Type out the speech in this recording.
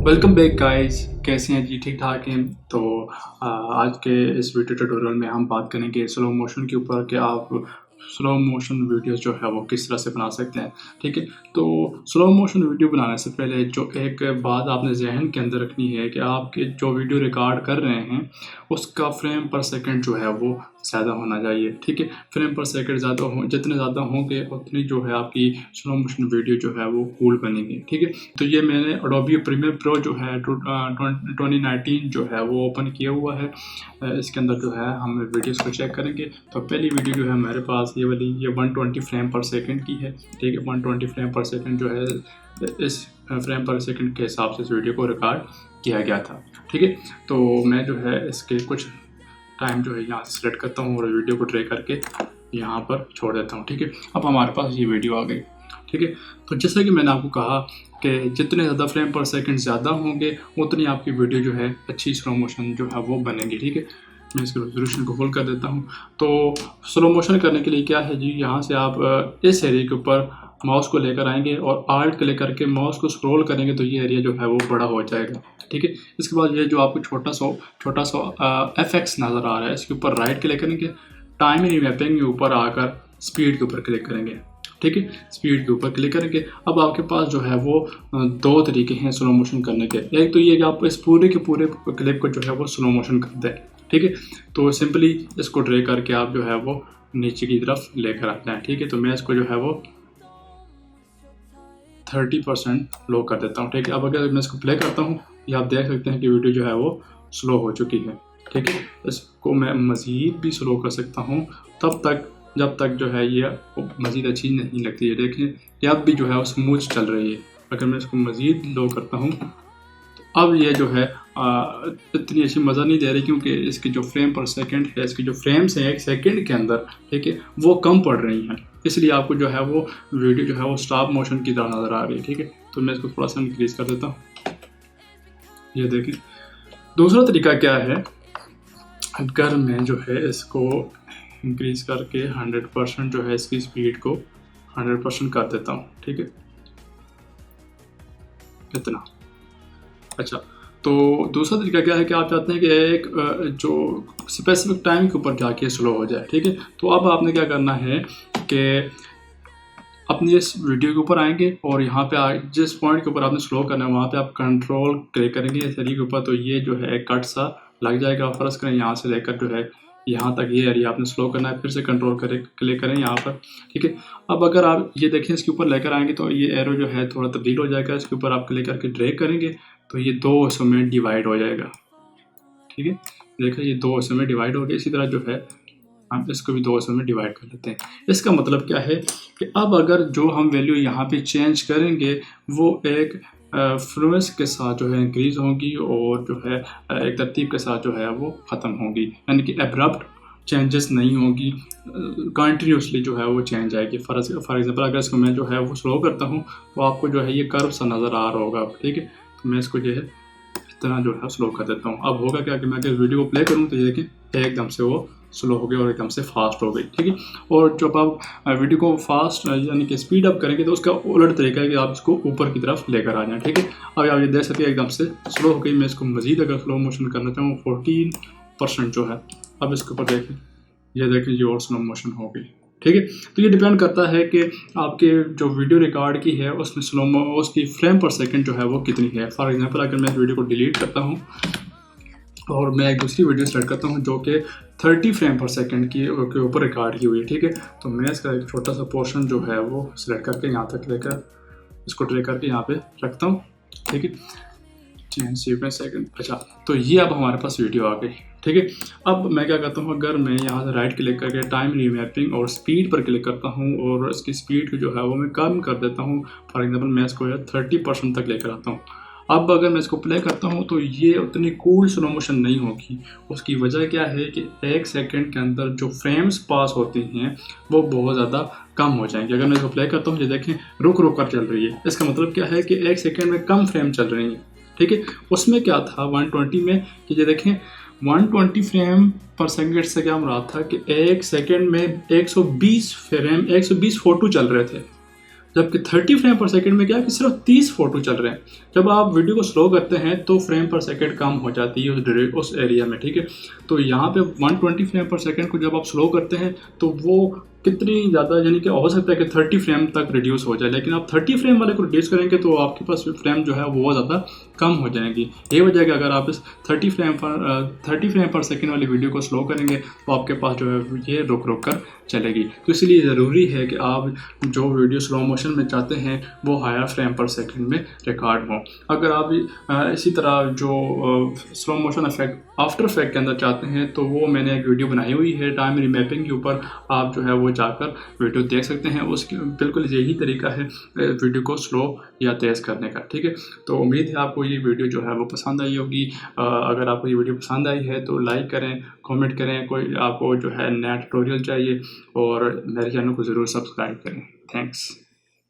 Welcome back guys. कैसे हैं जी? ठीक ठाक हैं। तो आज के इस वीडियो ट्यूटोरियल में हम बात करेंगे स्लो मोशन के ऊपर कि आप स्लो मोशन वीडियोस जो है वो किस तरह से बना सकते हैं। ठीक है, तो स्लो मोशन वीडियो बनाने से पहले जो एक बात आपने जहन के अंदर रखनी है कि आपके जो वीडियो रिकॉर्ड कर रहे हैं उसका फ्रेम पर सेकंड जो है वो ज़्यादा होना चाहिए। ठीक है, फ्रेम पर सेकंड ज़्यादा हो, जितने ज़्यादा होंगे उतनी जो है आपकी स्लो मोशन वीडियो जो है वो कूल बनेगी। ठीक है, तो ये मैंने एडोबी प्रीमियर प्रो जो है 2019 जो है वो ओपन किया हुआ है। इसके अंदर जो है हम वीडियोस को चेक करेंगे। तो पहली वीडियो जो है हमारे पास ये वाली, ये 120 फ्रेम पर सेकंड की है। ठीक है, 120 फ्रेम पर सेकंड जो है इस फ्रेम पर सेकंड के हिसाब से इस वीडियो को रिकॉर्ड किया गया था। ठीक है, तो मैं जो है इसके कुछ टाइम जो है यहाँ से सेलेक्ट करता हूँ और वीडियो को ड्रैग करके यहाँ पर छोड़ देता हूँ। ठीक है, अब हमारे पास ये वीडियो आ गई। ठीक है, तो जैसा कि मैंने आपको कहा कि जितने ज़्यादा फ्रेम पर सेकंड ज़्यादा होंगे उतनी आपकी वीडियो जो है अच्छी स्लो मोशन जो है वो बनेगी। ठीक है, मैं इसके रेजोल्यूशन को फुल कर देता हूँ। तो स्लो मोशन करने के लिए क्या है जी, यहाँ से आप इस एरिया के ऊपर माउस को लेकर आएंगे और आल्ट क्लिक करके माउस को स्क्रॉल करेंगे तो ये एरिया जो है वो बड़ा हो जाएगा। ठीक है, इसके बाद ये जो आपको छोटा सा एफएक्स नज़र आ रहा है, इसके ऊपर राइट क्लिक करेंगे, टाइम रीमैपिंग के ऊपर आकर स्पीड के ऊपर क्लिक करेंगे। ठीक है, स्पीड के ऊपर क्लिक करेंगे। अब आपके पास जो है वो दो तरीके हैं स्लो मोशन करने के। एक तो ये कि आप इस पूरे के पूरे क्लिप को जो है वो स्लो मोशन कर दें। ठीक है, तो सिंपली इसको ड्रैग करके आप जो है वो नीचे की तरफ लेकर आते हैं। ठीक है, तो मैं इसको जो है वो 30% लो कर देता हूँ। ठीक है, अब अगर मैं इसको प्ले करता हूँ, ये आप देख सकते हैं कि वीडियो जो है वो स्लो हो चुकी है। ठीक है, इसको मैं मज़ीद भी स्लो कर सकता हूँ तब तक जब तक जो है ये मज़ीद अच्छी नहीं लगती है। देखें, ये अब भी जो है वो स्मूथ चल रही है। अगर मैं इसको मज़ीद लो करता हूँ तो अब ये जो है इतनी अच्छी मज़ा नहीं दे रही, क्योंकि इसकी जो फ्रेम पर सेकंड है, इसकी जो फ्रेम्स हैं एक सेकंड के अंदर, ठीक है, वो कम पड़ रही हैं। इसलिए आपको जो है वो वीडियो जो है वो स्टॉप मोशन की तरह नज़र आ रही है। ठीक है, तो मैं इसको थोड़ा सा इंक्रीज कर देता हूँ। ये देखें, दूसरा तरीका क्या है, अगर मैं जो है इसको इंक्रीज करके 100% जो है इसकी स्पीड को 100% कर देता हूँ। ठीक है, इतना अच्छा। तो दूसरा तरीका क्या है कि आप चाहते हैं कि एक जो स्पेसिफिक टाइम के ऊपर जाके स्लो हो जाए। ठीक है, तो अब आपने क्या करना है कि अपनी इस वीडियो के ऊपर आएंगे और यहाँ पे जिस पॉइंट के ऊपर आपने स्लो करना है वहाँ पे आप कंट्रोल क्लिक करेंगे इस एरिया के ऊपर, तो ये जो है कट सा लग जाएगा। फर्स्ट करें यहाँ से लेकर जो है यहाँ तक ये एरिया आपने स्लो करना है, फिर से कंट्रोल करें, क्लिक करें यहाँ पर। ठीक है, अब अगर आप ये देखें इसके ऊपर लेकर आएंगे तो ये एरो जो है थोड़ा तब्दील हो जाएगा। इसके ऊपर आप क्लिक करके ड्रैग करेंगे तो ये दो हिस्सों में डिवाइड हो जाएगा। ठीक है, देखिए ये दो हिस्सों में डिवाइड हो गया। इसी तरह जो है हम इसको भी दो हिस्सों में डिवाइड कर लेते हैं। इसका मतलब क्या है कि अब अगर जो हम वैल्यू यहाँ पे चेंज करेंगे वो एक फ्लुएंस के साथ जो है इंक्रीज होगी और जो है एक तरतीब के साथ जो है वो ख़त्म होगी, यानी कि एब्रप्ट चेंजेस नहीं होगी, कंटिन्यूसली जो है वो चेंज आएगी। फॉर एग्जांपल अगर इसको मैं जो है वो स्लो करता हूँ तो आपको जो है ये कर्व सा नज़र आ रहा होगा। ठीक है, तो मैं इसको जो है इतना जो है स्लो कर देता हूँ। अब होगा क्या कि मैं अगर वीडियो को प्ले करूँ तो ये देखें एकदम से वो स्लो हो गई और एकदम से फास्ट हो गई। ठीक है, और जब आप वीडियो को फास्ट यानी कि स्पीड अप करेंगे तो उसका उलट तरीका है कि आप इसको ऊपर की तरफ लेकर आ जाएं। ठीक है, अब आप ये देख सकते हैं एकदम से स्लो हो गई। मैं इसको मज़ीद अगर स्लो मोशन करना चाहूँ 14% जो है, अब इसके ऊपर देखें, ये देखें ये और स्लो मोशन हो गई। ठीक है, तो ये डिपेंड करता है कि आपके जो वीडियो रिकॉर्ड की है उसमें उसकी फ्रेम पर सेकंड जो है वो कितनी है। फॉर एग्जांपल अगर मैं इस वीडियो को डिलीट करता हूँ और मैं एक दूसरी वीडियो सेलेक्ट करता हूँ जो कि 30 फ्रेम पर सेकंड के ऊपर रिकॉर्ड की हुई है। ठीक है, तो मैं इसका एक छोटा सा पोर्शन जो है वो सिलेक्ट करके यहाँ तक लेकर इसको ड्रैग करके यहाँ पे रखता हूँ। ठीक है, चेंज सीक्वेंस सेकंड। अच्छा, तो ये अब हमारे पास वीडियो आ गई। ठीक है, अब मैं क्या करता हूँ, अगर मैं यहाँ से राइट क्लिक करके टाइम रीमैपिंग और स्पीड पर क्लिक करता हूँ और इसकी स्पीड जो है वो मैं कम कर देता हूँ। फॉर एग्जांपल मैं इसको 30% तक लेकर आता हूँ। अब अगर मैं इसको प्ले करता हूँ तो ये उतनी कूल स्लो मोशन नहीं होगी। उसकी वजह क्या है कि एक सेकंड के अंदर जो फ्रेम्स पास होती हैं वो बहुत ज़्यादा कम हो जाएंगे। अगर मैं इसको प्ले करता हूँ, ये देखें रुक रुक कर चल रही है। इसका मतलब क्या है कि एक सेकंड में कम फ्रेम चल रही हैं। ठीक है, उसमें क्या था 120 में कि ये देखें 120 फ्रेम पर सेकंड से क्या मुराद था कि एक सेकंड में 120 फोटो चल रहे थे। जबकि 30 फ्रेम पर सेकंड में क्या है कि सिर्फ 30 फोटो चल रहे हैं। जब आप वीडियो को स्लो करते हैं तो फ्रेम पर सेकंड कम हो जाती है उस एरिया में, ठीक है। तो यहाँ पे 120 फ्रेम पर सेकंड को जब आप स्लो करते हैं तो वो कितनी ज़्यादा, यानी कि हो सकता है कि 30 फ्रेम तक रिड्यूस हो जाए, लेकिन आप 30 फ्रेम वाले को रिड्यूस करेंगे तो आपके पास फ्रेम जो है वो बहुत ज़्यादा कम हो जाएंगी। ये वजह है कि अगर आप इस 30 फ्रेम पर सेकंड वाली वीडियो को स्लो करेंगे तो आपके पास जो है ये रुक रुक कर चलेगी। तो इसलिए ज़रूरी है कि आप जो वीडियो स्लो मोशन में चाहते हैं वो हायर फ्रेम पर सेकंड में रिकॉर्ड हो। अगर आप इसी तरह जो slow motion effect after effect के अंदर चाहते हैं तो वो मैंने एक वीडियो बनाई हुई है टाइम रीमैपिंग के ऊपर, आप जो है वो जाकर वीडियो देख सकते हैं। उसकी बिल्कुल यही तरीका है वीडियो को स्लो या तेज़ करने का, ठीक है। तो उम्मीद है आपको ये वीडियो जो है वो पसंद आई होगी। अगर आपको ये वीडियो पसंद आई है तो लाइक करें, कमेंट करें, कोई आपको जो है नया ट्यूटोरियल चाहिए और मेरे चैनल को ज़रूर सब्सक्राइब करें। थैंक्स।